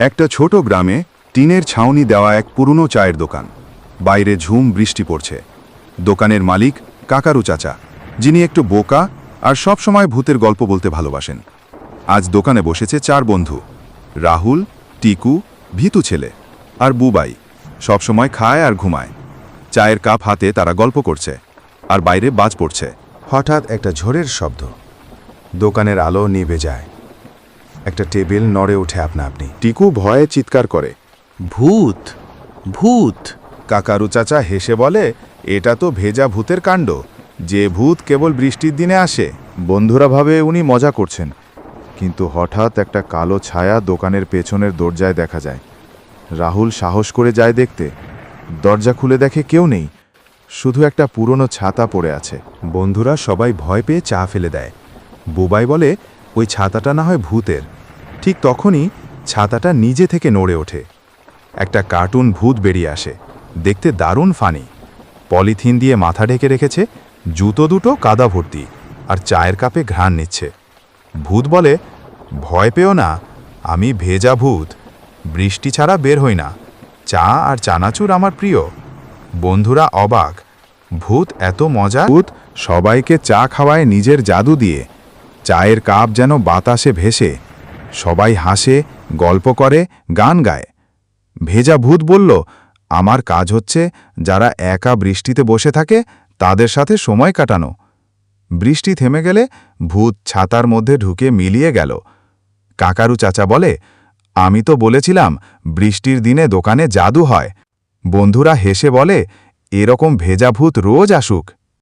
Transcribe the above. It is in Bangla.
একটা ছোট গ্রামে টিনের ছাউনি দেওয়া এক পুরনো চায়ের দোকান। বাইরে ঝুম বৃষ্টি পড়ছে। দোকানের মালিক কাকারু চাচা, যিনি একটু বোকা আর সব সময় ভূতের গল্প বলতে ভালোবাসেন। আজ দোকানে বসেছে 4 বন্ধু: রাহুল, টিকু, ভিতু ছেলে আর বুবাই। সবসময় খায় আর ঘুমায়। চায়ের কাপ হাতে তারা গল্প করছে, আর বাইরে বাজ পড়ছে। হঠাৎ একটা ঝড়ের শব্দ। দোকানের আলো নিভে যায়। একটা টেবিল নড়ে ওঠে আপনা আপনি। টিকু ভয়ে চিৎকার করে, ভূত, ভূত! কাকারু চাচা হেসে বলে, এটা তো ভেজা ভূতের কাণ্ড। যে ভূত কেবল বৃষ্টির দিনে আসে। বন্ধুরা ভাবে উনি মজা করছেন, কিন্তু হঠাৎ একটা কালো ছায়া দোকানের পেছনের দরজায় দেখা যায়। রাহুল সাহস করে যায় দেখতে। দরজা খুলে দেখে কেউ নেই, শুধু একটা পুরনো ছাতা পড়ে আছে। বন্ধুরা সবাই ভয় পেয়ে চা ফেলে দেয়। বুবাই বলে, ওই ছাতাটা না হয় ভূতের। ঠিক তখনই ছাতাটা নিজে থেকে নড়ে ওঠে। একটা কার্টুন ভূত বেরিয়ে আসে। দেখতে দারুণ ফানি। পলিথিন দিয়ে মাথা ঢেকে রেখেছে, জুতো দুটো কাদা ভর্তি, আর চায়ের কাপে ঘ্রাণ নিচ্ছে। ভূত বলে, ভয় পেও না, আমি ভেজা ভূত। বৃষ্টি ছাড়া বের হই না। চা আর চানাচুর আমার প্রিয়। বন্ধুরা অবাক, ভূত এত মজা! ভূত সবাইকে চা খাওয়ায় নিজের জাদু দিয়ে। চায়ের কাপ যেন বাতাসে ভেসে। সবাই হাসে, গল্প করে, গান গায়। ভেজা ভূত বলল, আমার কাজ হচ্ছে যারা একা বৃষ্টিতে বসে থাকে তাদের সাথে সময় কাটানো। বৃষ্টি থেমে গেলে ভূত ছাতার মধ্যে ঢুকে মিলিয়ে গেল। কাকারু চাচা বলে, আমি তো বলেছিলাম বৃষ্টির দিনে দোকানে জাদু হয়। বন্ধুরা হেসে বলে, এরকম ভেজা ভূত রোজ আসুক।